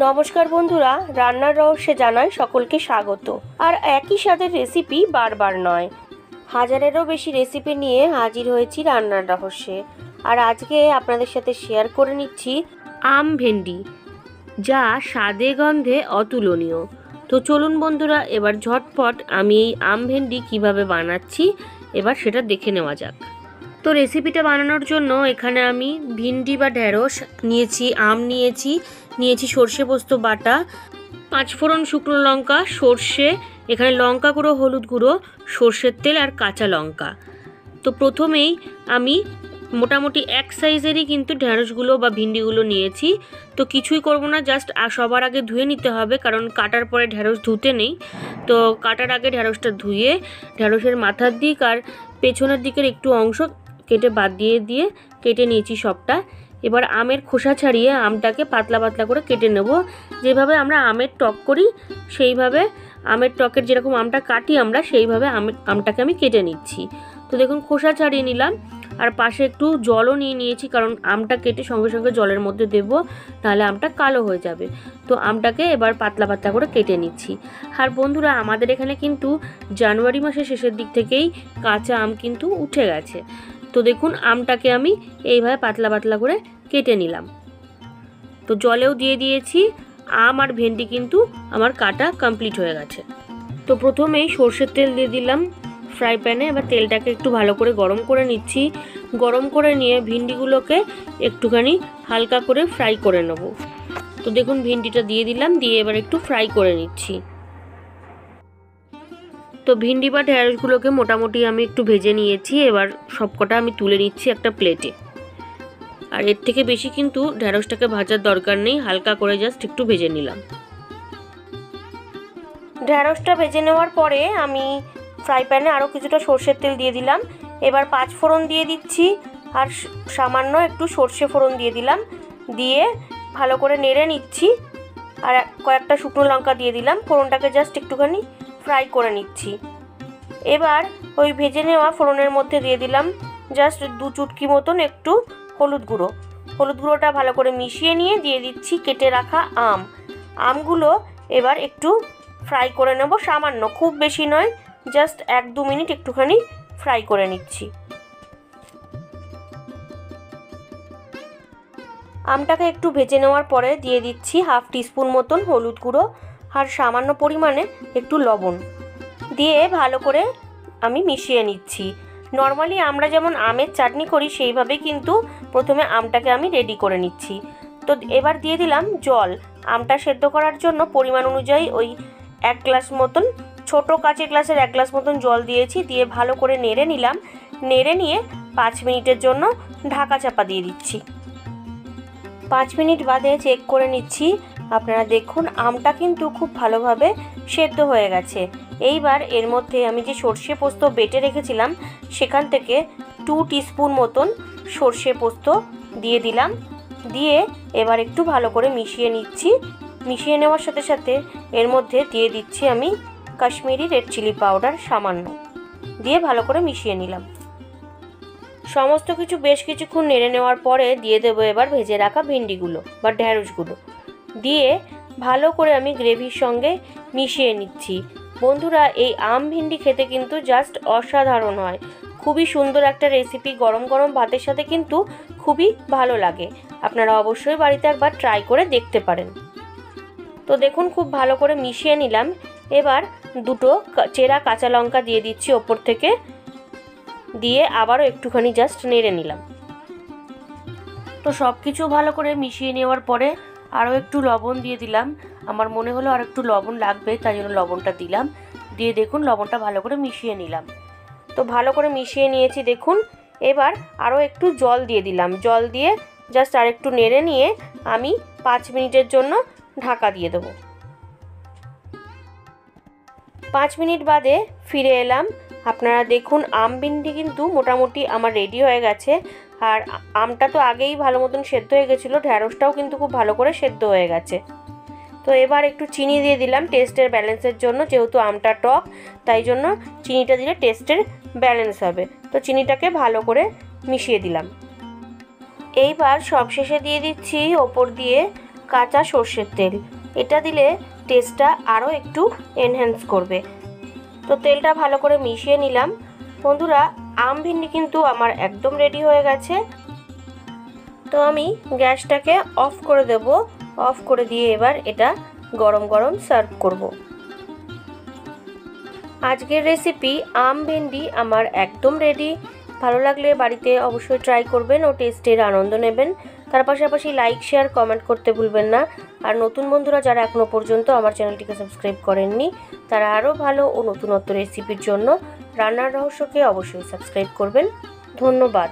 নমস্কার বন্ধুরা, রান্নার রহস্যে জানাই সকলকে স্বাগত। আর একই স্বাদের রেসিপি বারবার নয়, হাজারেরও বেশি রেসিপি নিয়ে হাজির হয়েছি রান্নার রহস্যে। আর আজকে আপনাদের সাথে শেয়ার করে নিচ্ছি আম ভেন্ডি, যা স্বাদে গন্ধে অতুলনীয়। তো চলুন বন্ধুরা, এবার ঝটপট আমি এই আম ভেন্ডি কীভাবে বানাচ্ছি এবার সেটা দেখে নেওয়া যাক। তো রেসিপিটা বানানোর জন্য এখানে আমি ভিন্ডি বা ঢেঁড়স নিয়েছি, আম নিয়েছি সর্ষে পোস্ত বাটা, 5 ফোড়ন শুকনো লঙ্কা, সর্ষে, এখানে লঙ্কা গুঁড়ো, হলুদ গুঁড়ো, সর্ষের তেল আর কাঁচা লঙ্কা। তো প্রথমেই আমি মোটামুটি এক সাইজেরই কিন্তু ঢেঁড়সগুলো বা ভিন্ডিগুলো নিয়েছি। তো কিছুই করব না, জাস্ট সবার আগে ধুয়ে নিতে হবে, কারণ কাটার পরে ঢেঁড়স ধুতে নেই। তো কাটার আগে ঢেঁড়সটা ধুয়ে ঢেঁড়সের মাথার দিক আর পেছনের দিকের একটু অংশ কেটে বাদ দিয়ে কেটে নিয়েছি সবটা। এবার আমের খোসা ছাড়িয়ে আমটাকে পাতলা পাতলা করে কেটে নেব। যেভাবে আমরা আমের টক করি সেইভাবে, আমের টকের যেরকম আমটা কাটি আমরা সেইভাবে আমটাকে আমি কেটে নিচ্ছি। তো দেখুন খোসা ছাড়িয়ে নিলাম, আর পাশে একটু জলও নিয়েছি, কারণ আমটা কেটে সঙ্গে সঙ্গে জলের মধ্যে দেব, তাহলে আমটা কালো হয়ে যাবে। তো আমটাকে এবার পাতলা পাতলা করে কেটে নিচ্ছি। আর বন্ধুরা, আমাদের এখানে কিন্তু জানুয়ারি মাসের শেষের দিক থেকেই কাঁচা আম কিন্তু উঠে গেছে। তো দেখুন আমটাকে আমি এইভাবে পাতলা পাতলা করে কেটে নিলাম। তো জলেও দিয়ে দিয়েছি। আম আর ভেন্ডি কিন্তু আমার কাটা কমপ্লিট হয়ে গেছে। তো প্রথমেই সর্ষের তেল দিয়ে দিলাম ফ্রাই প্যানে। এবার তেলটাকে একটু ভালো করে গরম করে নিচ্ছি। গরম করে নিয়ে ভিন্ডিগুলোকে একটুখানি হালকা করে ফ্রাই করে নেব। তো দেখুন ভিন্ডিটা দিয়ে দিলাম, দিয়ে এবার একটু ফ্রাই করে নিচ্ছি। তো ভিন্ডি বা ঢেঁড়সগুলোকে মোটামুটি আমি একটু ভেজে নিয়েছি। এবার সবকটা আমি তুলে নিচ্ছি একটা প্লেটে। আর এর থেকে বেশি কিন্তু ঢেঁড়সটাকে ভাজার দরকার নেই, হালকা করে জাস্ট একটু ভেজে নিলাম। ঢেঁড়সটা ভেজে নেওয়ার পরে আমি ফ্রাই প্যানে আরও কিছুটা সর্ষের তেল দিয়ে দিলাম। এবার 5 ফোড়ন দিয়ে দিচ্ছি, আর সামান্য একটু সর্ষে ফোড়ন দিয়ে দিলাম। দিয়ে ভালো করে নেড়ে নিচ্ছি, আর কয়েকটা শুকনো লঙ্কা দিয়ে দিলাম। ফোড়নটাকে জাস্ট একটুখানি ফ্রাই করে নিচ্ছি। এবার ওই ভেজে নেওয়া ফোড়নের মধ্যে দিয়ে দিলাম জাস্ট 2 চুটকি মতন একটু হলুদ গুঁড়োটা ভালো করে মিশিয়ে নিয়ে দিয়ে দিচ্ছি কেটে রাখা আমগুলো। এবার একটু ফ্রাই করে নেব, সামান্য, খুব বেশি নয়, জাস্ট 1-2 মিনিট একটুখানি ফ্রাই করে নিচ্ছি। আমটাকে একটু ভেজে নেওয়ার পরে দিয়ে দিচ্ছি 1/2 টিস্পুন মতন হলুদ গুঁড়ো আর সামান্য পরিমাণে একটু লবণ দিয়ে ভালো করে আমি মিশিয়ে নিচ্ছি। নর্মালি আমরা যেমন আমের চাটনি করি সেইভাবে কিন্তু প্রথমে আমটাকে আমি রেডি করে নিচ্ছি। তো এবার দিয়ে দিলাম জল। আমটা সেদ্ধ করার জন্য পরিমাণ অনুযায়ী ওই 1 গ্লাস মতন, ছোটো কাঁচের গ্লাসের 1 গ্লাস মতন জল দিয়েছি। দিয়ে ভালো করে নেড়ে নিলাম। নেড়ে নিয়ে 5 মিনিটের জন্য ঢাকা চাপা দিয়ে দিচ্ছি। 5 মিনিট বাদে চেক করে নিচ্ছি। আপনারা দেখুন আমটা কিন্তু খুব ভালোভাবে সেদ্ধ হয়ে গেছে। এইবার এর মধ্যে আমি যে সর্ষে পোস্ত বেটে রেখেছিলাম সেখান থেকে 2 টিস্পুন মতন সর্ষে পোস্ত দিয়ে দিলাম। দিয়ে এবার একটু ভালো করে মিশিয়ে নিচ্ছি। মিশিয়ে নেওয়ার সাথে সাথে এর মধ্যে দিয়ে দিচ্ছি আমি কাশ্মীরি রেড চিলি পাউডার সামান্য, দিয়ে ভালো করে মিশিয়ে নিলাম। সমস্ত কিছু বেশ কিছুক্ষণ নেড়ে নেওয়ার পরে দিয়ে দেবো এবার ভেজে রাখা ভিন্ডিগুলো বা ঢেঁড়সগুলো। দিয়ে ভালো করে আমি গ্রেভির সঙ্গে মিশিয়ে নিচ্ছি। বন্ধুরা, এই আম ভিন্ডি খেতে কিন্তু জাস্ট অসাধারণ হয়। খুবই সুন্দর একটা রেসিপি, গরম গরম ভাতের সাথে কিন্তু খুবই ভালো লাগে। আপনারা অবশ্যই বাড়িতে একবার ট্রাই করে দেখতে পারেন। তো দেখুন খুব ভালো করে মিশিয়ে নিলাম। এবার 2 চেরা কাঁচা লঙ্কা দিয়ে দিচ্ছি ওপর থেকে, দিয়ে আবারও একটুখানি জাস্ট নেড়ে নিলাম। তো সব কিছু ভালো করে মিশিয়ে নেওয়ার পরে আরও একটু লবণ দিয়ে দিলাম। আমার মনে হলো আর একটু লবণ লাগবে, তাই জন্য লবণটা দিলাম। দিয়ে দেখুন লবণটা ভালো করে মিশিয়ে নিলাম। তো ভালো করে মিশিয়ে নিয়েছি দেখুন। এবার আরও একটু জল দিয়ে দিলাম। জল দিয়ে জাস্ট আর একটু নেড়ে নিয়ে আমি 5 মিনিটের জন্য ঢাকা দিয়ে দেবো। 5 মিনিট বাদে ফিরে এলাম। আপনারা দেখুন আম ভিন্ডি কিন্তু মোটামুটি আমার রেডি হয়ে গেছে। আর আমটা তো আগেই ভালো মতন সেদ্ধ হয়ে গেছিলো, ঢেঁড়সটাও কিন্তু খুব ভালো করে সেদ্ধ হয়ে গেছে। তো এবার একটু চিনি দিয়ে দিলাম টেস্টের ব্যালেন্সের জন্য, যেহেতু আমটা টক তাই জন্য চিনিটা দিলে টেস্টের ব্যালেন্স হবে। তো চিনিটাকে ভালো করে মিশিয়ে দিলাম। এইবার সবশেষে দিয়ে দিচ্ছি ওপর দিয়ে কাঁচা সর্ষের তেল। এটা দিলে টেস্টটা আরও একটু এনহ্যান্স করবে। তো তেলটা ভালো করে মিশিয়ে নিলাম। বন্ধুরা, আম ভিন্ডি কিন্তু আমার একদম রেডি হয়ে গেছে। তো আমি গ্যাসটাকে অফ করে দেব। অফ করে দিয়ে এবার এটা গরম গরম সার্ভ করব। আজকের রেসিপি আম ভেন্ডি আমার একদম রেডি। ভালো লাগলে বাড়িতে অবশ্যই ট্রাই করবেন ও টেস্টের আনন্দ নেবেন। তার পাশাপাশি লাইক, শেয়ার, কমেন্ট করতে ভুলবেন না। আর নতুন বন্ধুরা যারা এখনও পর্যন্ত আমার চ্যানেলটিকে সাবস্ক্রাইব করেননি, তারা আরও ভালো ও নতুনত্ব রেসিপির জন্য রান্নার রহস্যকে অবশ্যই সাবস্ক্রাইব করবেন। ধন্যবাদ।